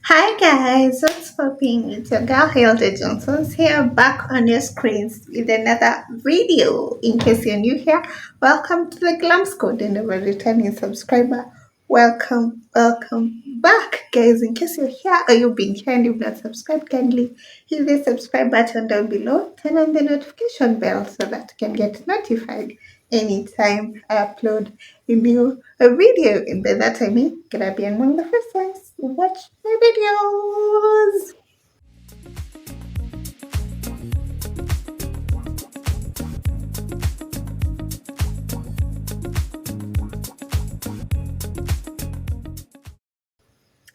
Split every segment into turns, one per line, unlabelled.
Hi guys, what's popping? It's your girl Hilda Johnson's here back on your screens with another video. In case you're new here, welcome to the Glams Code and a returning subscriber. Welcome back, guys. In case you're here or you've been here and you've not subscribed, kindly hit the subscribe button down below, turn on the notification bell so that you can get notified anytime I upload a video. And by that I mean, gonna be among the first ones to watch my videos.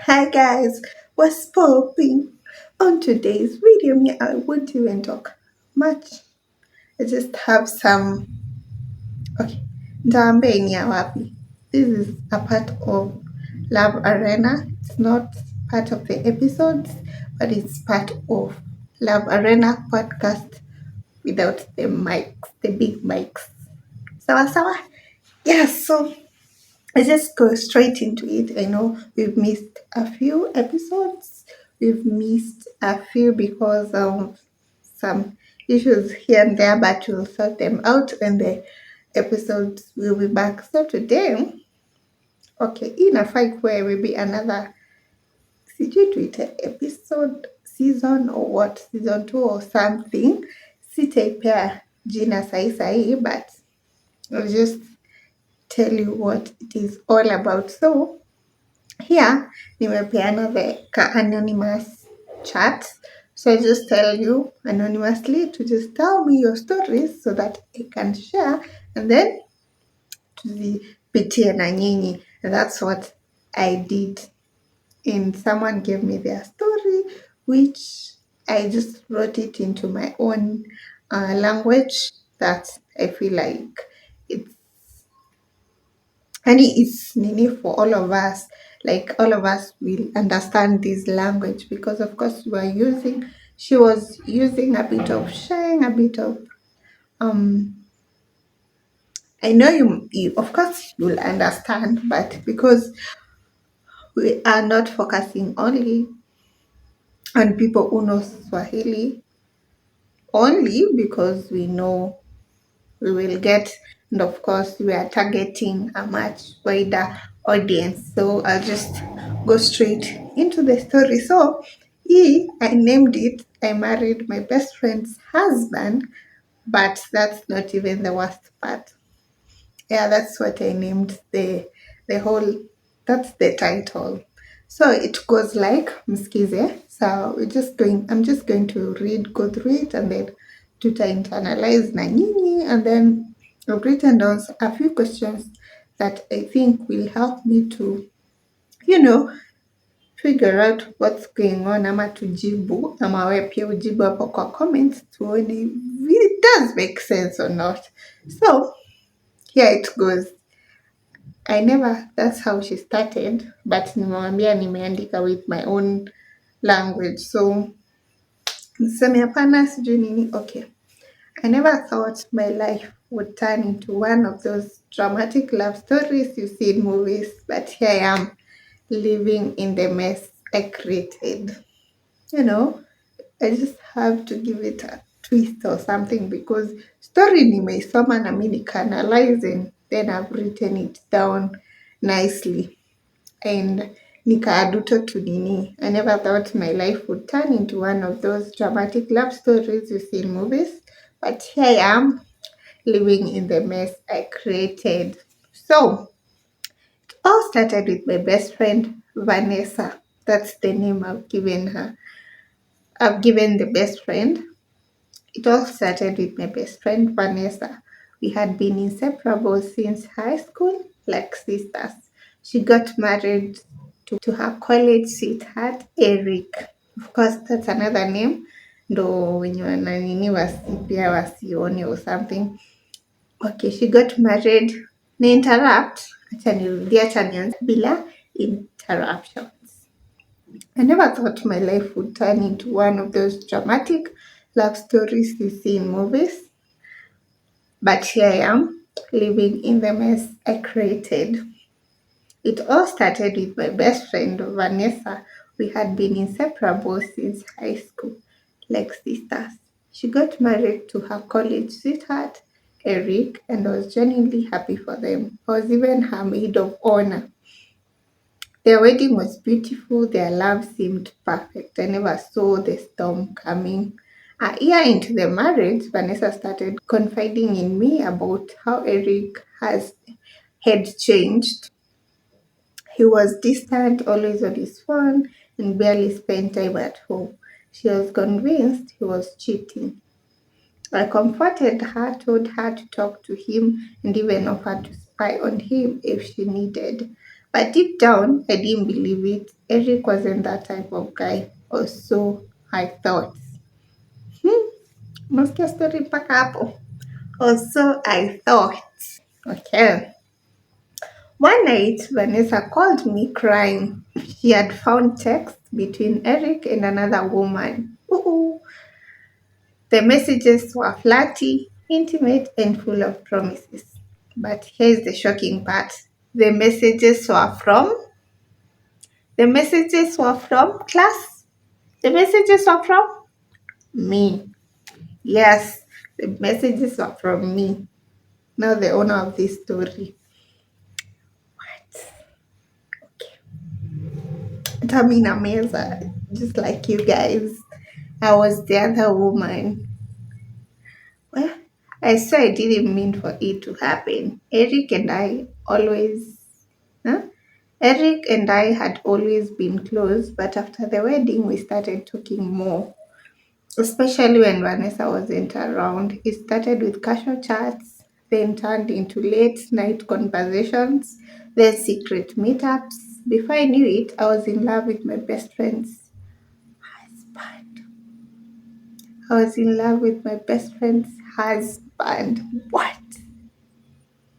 Hi guys, what's popping? On today's video, I won't even talk much. I just have some. Okay, Ndambenia wapi. This is a part of Love Arena. It's not part of the episodes, but it's part of Love Arena podcast without the mics, the big mics. Sawa sawa. Yes, so let's just go straight into it. I know we've missed a few episodes. We've missed a few because of some issues here and there, but we'll sort them out when the episodes will be back. So today, okay, in a fight where will be another situated episode, season or what, season 2 or something. Sitaipea jina sahi, but I'll just tell you what it is all about. So here nimepeana the anonymous chat. So I just tell you anonymously to just tell me your stories so that I can share and then tuzipitie na nyinyi. And that's what I did. And someone gave me their story, which I just wrote it into my own language that I feel like it's and it's nini for all of us. Like all of us will understand this language because of course she was using a bit of sheng, a bit of um I know you of course you'll understand, but because we are not focusing only on people who know Swahili, only because we know we will get, and of course we are targeting a much wider audience. So I'll just go straight into the story. So I named it I married my best friend's husband, but that's not even the worst part. Yeah, that's what I named the whole, that's the title. So it goes like mskize. So I'm just going to go through it and then internalize na nyinyi, and then I've written down a few questions that I think will help me to, you know, figure out what's going on, ama tujibu, ama we pia ujibu hapo kwa comments tuone if it does make sense or not. So here it goes. That's how she started, but nimewambia nimeandika with my own language. So, niseme hapana sijui nini. Okay. I never thought my life would turn into one of those dramatic love stories you see in movies, but here I am, living in the mess I created. You know, I just have to give it a twist or something because story nimeisoma na mi nikaanalyze, then I've written it down nicely and nikaaduto to nini. I never thought my life would turn into one of those dramatic love stories you see in movies, but here I am living in the mess I created. So it all started with my best friend Vanessa. That's the name I've given her. I've given the best friend. It all started with my best friend Vanessa. We had been inseparable since high school, like sisters. She got married to her college sweetheart, Eric. Of course, that's another name. Ndo wenye wananini pia wasione or something. Okay, she got married. Na interrupt. Acha nianze bila interruptions. I never thought my life would turn into one of those dramatic love stories you see in movies. But here I am, living in the mess I created. It all started with my best friend, Vanessa. We had been inseparable since high school, like sisters. She got married to her college sweetheart, Eric, and I was genuinely happy for them. I was even her maid of honor. Their wedding was beautiful, their love seemed perfect. I never saw the storm coming. A year into the marriage, Vanessa started confiding in me about how Eric had changed. He was distant, always on his phone, and barely spent time at home. She was convinced he was cheating. I comforted her, told her to talk to him, and even offered to spy on him if she needed. But deep down, I didn't believe it. Eric wasn't that type of guy, or so I thought. Moskia story mpaka hapo. Or so I thought. Okay. One night, Vanessa called me crying. She had found texts between Eric and another woman. Ooh. The messages were flirty, intimate, and full of promises. But here's the shocking part. The messages were from the messages were from class. The messages were from me. Yes, the messages were from me. Now the owner of this story. Tamina Meza, just like you guys. I was the other woman. Well, I swear I didn't mean for it to happen. Huh? Eric and I had always been close, but after the wedding, we started talking more, especially when Vanessa wasn't around. It started with casual chats, then turned into late night conversations, then secret meetups. Before I knew it, I was in love with my best friend's husband. I was in love with my best friend's husband. What?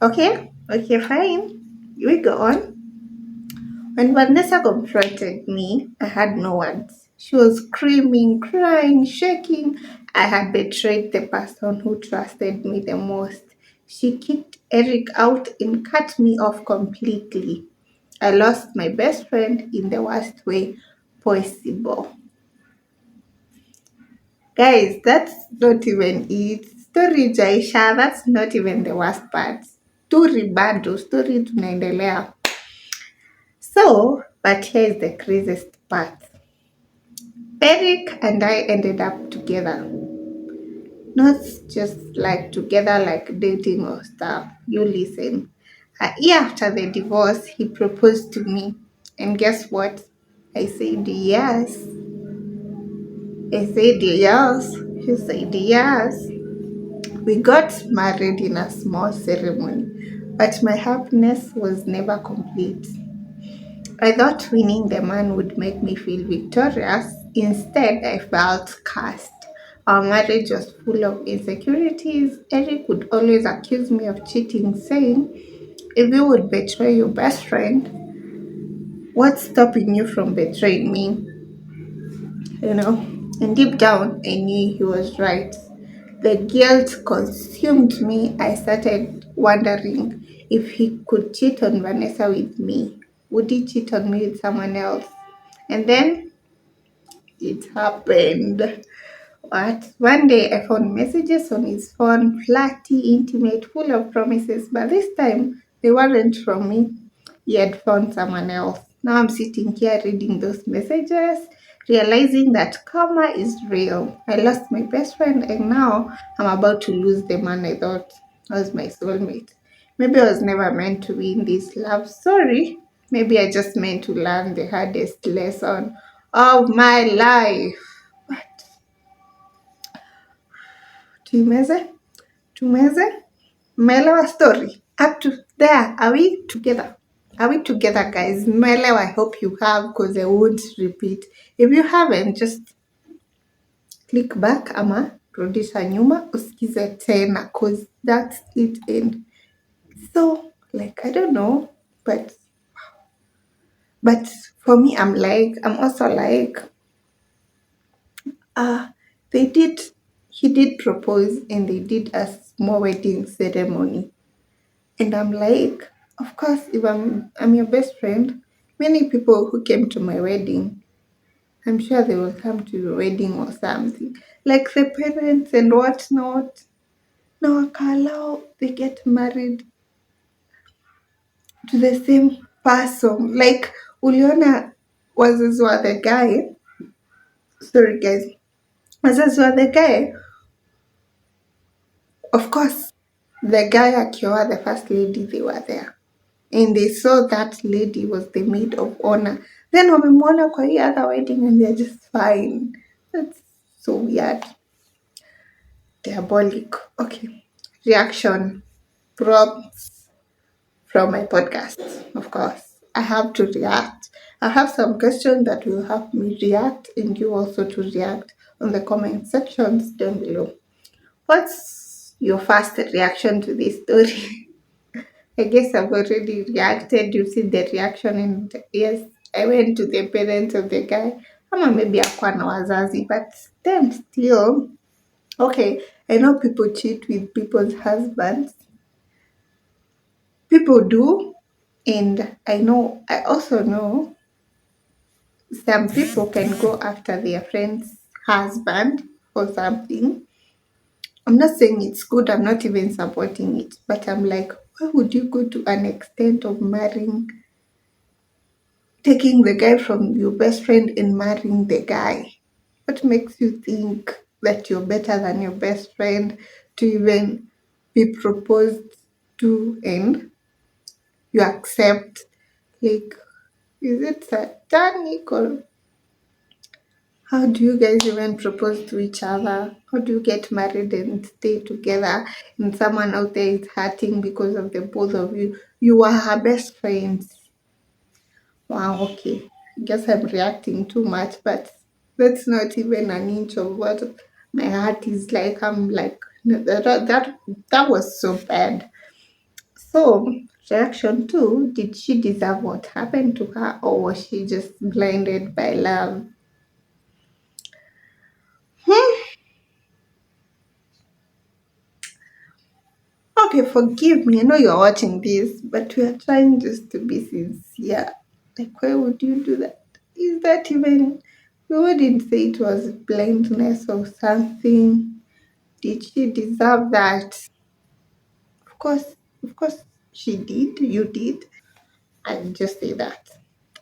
Okay, fine. We go on. When Vanessa confronted me, I had no words. She was screaming, crying, shaking. I had betrayed the person who trusted me the most. She kicked Eric out and cut me off completely. I lost my best friend in the worst way possible. Guys, that's not even it. Story Jaisha, that's not even the worst part. Story bado, story tunaendelea. So, but here's the craziest part. Eric and I ended up together. Not just like together, like dating or stuff. You listen. A year after the divorce, he proposed to me. And guess what? I said yes. I said yes. He said yes. We got married in a small ceremony, but my happiness was never complete. I thought winning the man would make me feel victorious. Instead, I felt cursed. Our marriage was full of insecurities. Eric would always accuse me of cheating, saying, if you would betray your best friend, what's stopping you from betraying me? You know? And deep down, I knew he was right. The guilt consumed me. I started wondering if he could cheat on Vanessa with me. Would he cheat on me with someone else? And then it happened. What? One day I found messages on his phone, flirty, intimate, full of promises, but this time they weren't from me. He had found someone else. Now I'm sitting here reading those messages, realizing that karma is real. I lost my best friend and now I'm about to lose the man I thought was my soulmate. Maybe I was never meant to be in this love story. Maybe I just meant to learn the hardest lesson of my life. What? Tumeze? Tumeze? Mmeelewa story? Up to there, are we together? Are we together, guys? Mmeelewa, I hope you have, because I won't repeat. If you haven't, just click back ama rudisha nyuma usikize tena, because that's it. And so, like, I don't know, but for me, I'm also like, uh, they did, he did propose and they did a small wedding ceremony. And I'm like, of course, if I'm your best friend, many people who came to my wedding, I'm sure they will come to your wedding or something. Like the parents and whatnot. Now, allow they get married to the same person. Like, uliona wazazi wa the guy, sorry guys, wazazi wa the guy, of course, the guy akioa the first lady, they were there. And they saw that lady was the maid of honor. Then wamemwona kwa hii other wedding and they're just fine. That's so weird. Diabolic. Okay. Reaction prompts from my podcast, of course. I have to react. I have some questions that will help me react and you also to react on the comment sections down below. What's your first reaction to this story? I guess I've already reacted. You see the reaction, and yes, I went to the parents of the guy. Ama maybe akuwa na wazazi, but then still, okay, I know people cheat with people's husbands. People do, and I also know some people can go after their friend's husband or something. I'm not saying it's good, I'm not even supporting it, but I'm like, why would you go to an extent of taking the guy from your best friend and marrying the guy? What makes you think that you're better than your best friend to even be proposed to and you accept? Like, is it satanic or how do you guys even propose to each other? How do you get married and stay together and someone out there is hurting because of the both of you? You are her best friends. Wow, okay. I guess I'm reacting too much, but that's not even an inch of what my heart is like. I'm like, no, that was so bad. So, reaction two, did she deserve what happened to her or was she just blinded by love? Hmm. Okay, forgive me. I know you're watching this, but we are trying just to be sincere. Like, why would you do that? Is that even, we wouldn't say it was blindness or something. Did she deserve that? Of course, she did. You did. I'll just say that.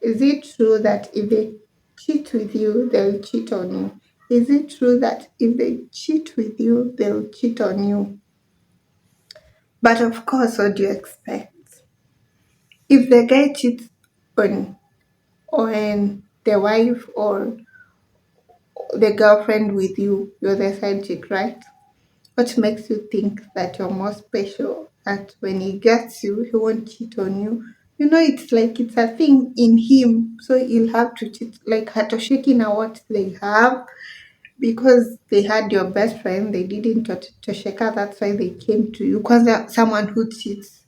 Is it true that if they cheat with you, they'll cheat on you? Is it true that if they cheat with you, they'll cheat on you? But of course, what do you expect? If the guy cheats on the wife or the girlfriend with you, you're the side chick, right? What makes you think that you're more special? That when he gets you, he won't cheat on you. You know, it's like it's a thing in him, so he'll have to cheat. Like hatosheki na what they have because they had your best friend, they didn't tosheka. That's why they came to you. Because someone who cheats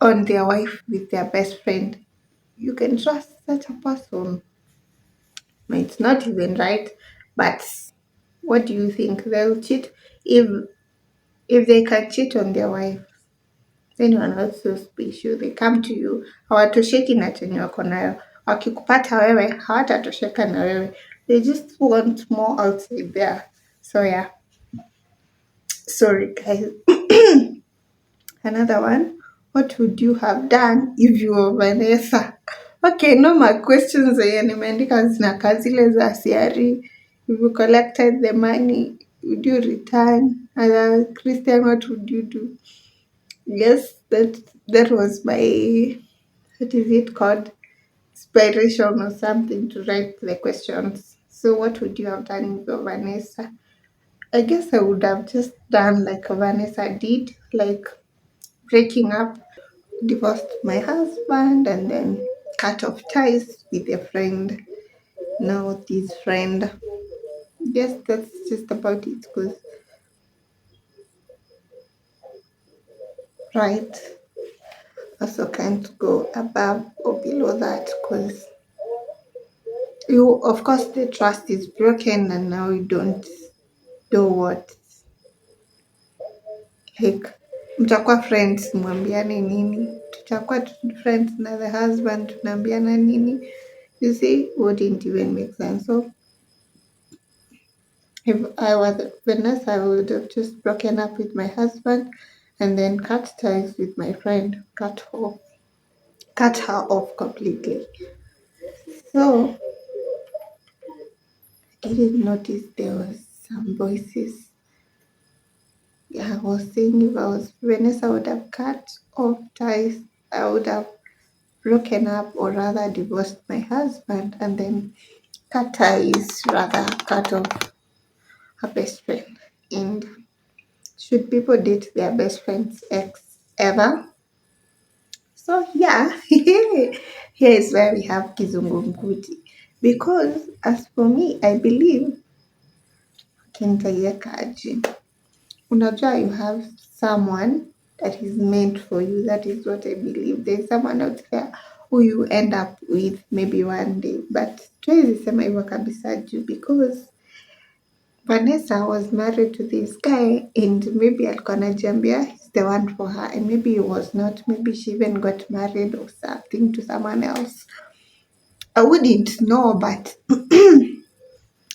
on their wife with their best friend, you can trust such a person. It's not even right, but what do you think? They'll cheat if they can cheat on their wife. Then you are not so special. They come to you, hawatosheki na chenye wako nayo. Wakikupata wewe, hawatatosheka na wewe. They just want more outside there. So yeah, sorry guys. Another one. What would you have done if you were Vanessa? Okay, no more questions zenye nimeandika zinakaa zile za CRE. If you collected the money, would you return? As a Christian, what would you do? Yes, that was my, what is it called? Inspiration or something to write the questions. So what would you have done with Vanessa? I guess I would have just done like Vanessa did, like breaking up, divorced my husband, and then cut off ties with a friend. Now this friend. Yes, that's just about it. Cause right, also can't go above or below that. Cause you, of course, the trust is broken, and now you don't do what like. Mtakuwa friends, mwambiane nini? Tutakuwa friends na the husband, tunaambiana nini? You see, wouldn't even make sense. So if I was Vanessa, I would have just broken up with my husband and then cut ties with my friend, cut her off completely. So I didn't notice there was some voices. Yeah, I was saying if I was Vanessa, I would have cut off ties. I would have broken up or rather divorced my husband and then cut ties, rather cut off her best friend. And should people date their best friend's ex ever? So yeah, here is where we have kizungumkuti. Because as for me, I believe kintaiekaji. Unajua you have someone that is meant for you. That is what I believe. There's someone out there who you end up with maybe one day. But tuwezi sema hivyo kabisa juu because Vanessa was married to this guy and maybe alikuwa anajiambia he's the one for her and maybe he was not. Maybe she even got married or something to someone else. I wouldn't know, but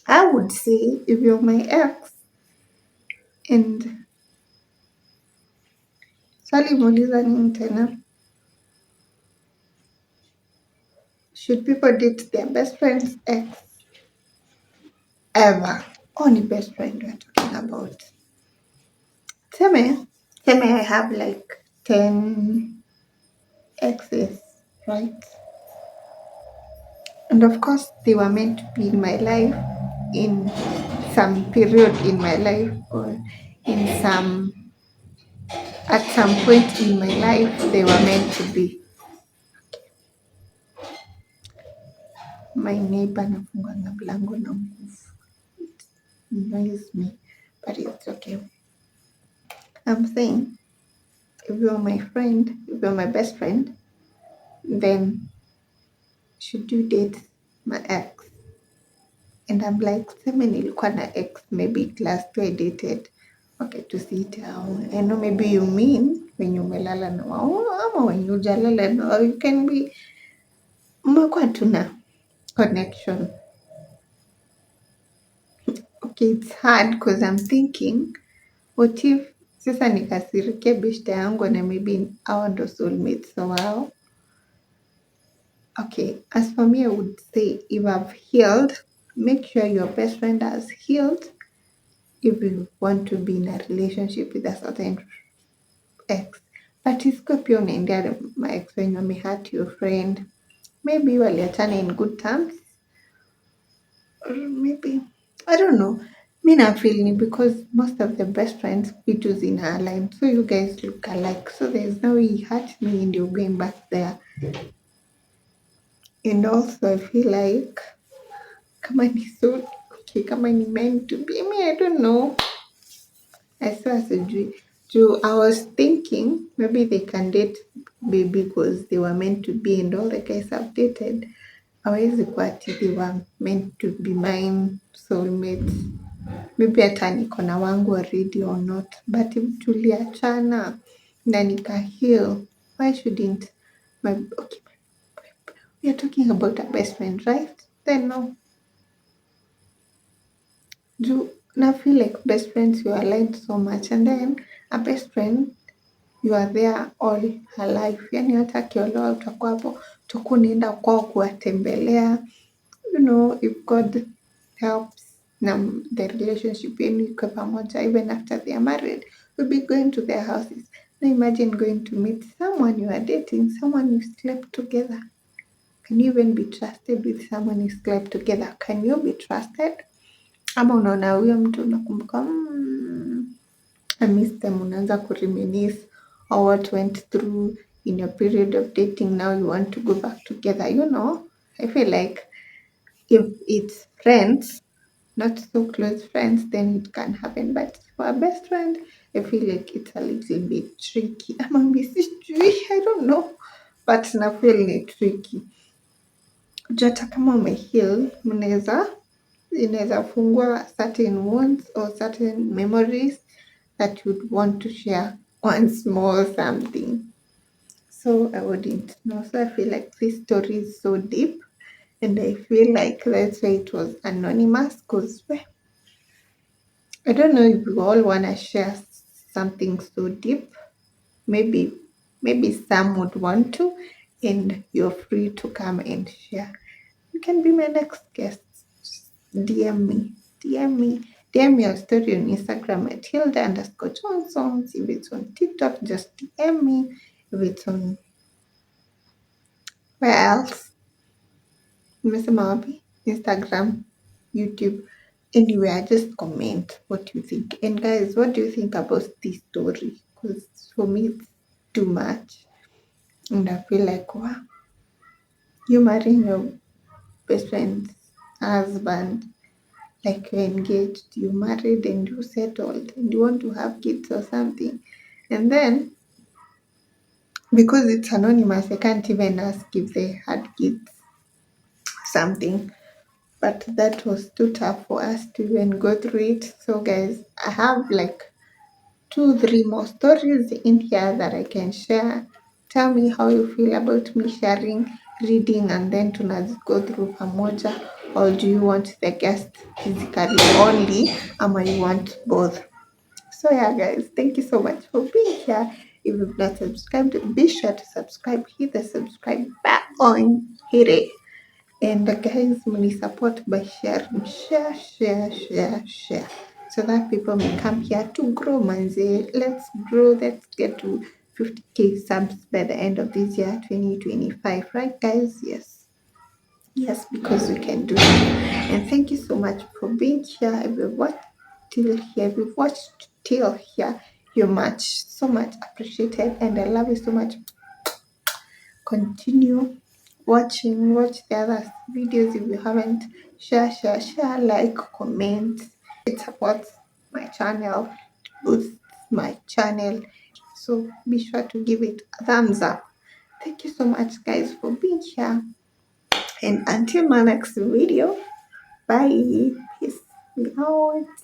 I would say if you're my ex and swali muuliza nini tena? Should people date their best friend's ex ever? Only best friend we're talking about. Tell me I have like 10 exes, right? And of course, they were meant to be in my life in some period in my life or in at some point in my life, they were meant to be. My neighbor nafunganga mlango na nguvu. Annoys me, but it's okay. I'm saying, if you're my friend, if you're my best friend, then should you date my ex? And I'm like, sema nilikuwa na ex maybe class 2 I dated. Okay, to sit down. I know maybe you mean when you umelala na wao ama when you hujalala na wao, you can be mmekuwa tu na connection. Okay, it's hard because I'm thinking, what if sasa nikasirikia beshte yangu na maybe hao ndo soulmates wao. Okay, as for me, I would say if I've healed, make sure your best friend has healed if you want to be in a relationship with a certain ex. But isikuwe pia unaendea maex wenye wamehurt your friend. Maybe waliachana in good terms. Or maybe, I don't know. Me na feel ni because most of the best friends vitu zina align. So you guys look alike. So there's no way you hurt me and you're going back there. And also I feel like kama ni so okay, kama ni meant to be. Me, I don't know. I swear sijui. So I was thinking maybe they can date baby because they were meant to be and all the guys I've dated hawezi kuwa ati they were meant to be mine soulmates. Maybe hata niko na wangu already or not. But if tuliachana na nika heal, why shouldn't my okay, we are talking about a best friend, right? Then no. Do now feel like best friends you are aligned so much and then a best friend you are there all her life. Yani hata akiolewa utakuwa hapo, utakuwa unaenda kwao kuwatembelea. You know, if God helps na the relationship yenu iko pamoja even after they are married, you'll be going to their houses. Now imagine going to meet someone you are dating, someone you slept together. Can you even be trusted with someone you slept together? Can you be trusted? Ama unaona huyo mtu unakumbuka I miss them, unaanza kureminisce or what went through in your period of dating. Now you want to go back together. You know, I feel like if it's friends, not so close friends, then it can happen. But for a best friend, I feel like it's a little bit tricky. Ama sijui, I don't know, but na feel ni tricky. Juu hata kama umeheal, inaweza fungua certain wounds or certain memories that you'd want to share once more something. So I wouldn't know. So I feel like this story is so deep And I feel like that's why it was anonymous, because I don't know if we all want to share something so deep. Maybe, maybe some would want to, and you're free to come and share. You can be my next guest. Just DM me, DM me, DM me your story on Instagram at Hilda_Johnson. If it's on TikTok, just DM me. If it's on where else? Nimesema wapi? Instagram, YouTube, anywhere, just comment what you think. And guys, what do you think about this story? Because for me, it's too much. And I feel like, wow, you marrying your best friend's husband, like you're engaged, you married and you settled and you want to have kids or something. And then, because it's anonymous, I can't even ask if they had kids, something. But that was too tough for us to even go through it. So guys, I have like 2, 3 more stories in here that I can share. Tell me how you feel about me sharing, reading, and then go through pamoja, or do you want the guest physically only, or you want both? So yeah guys, thank you so much for being here. If you've not subscribed, be sure to subscribe. Hit the subscribe button, hit it. And guys, many support by sharing, share, so that people may come here to grow, manze. Let's grow. Let's get to 50K subs by the end of this year, 2025, right, guys? Yes, because we can do it. And thank you so much for being here. If you watched till here, if you've watched till here, you're so much appreciated, and I love you so much. Continue watching, watch the other videos if you haven't. Share, like, comment. It supports my channel, boosts my channel, so be sure to give it a thumbs up. Thank you so much guys for being here, and until my next video, bye, peace out.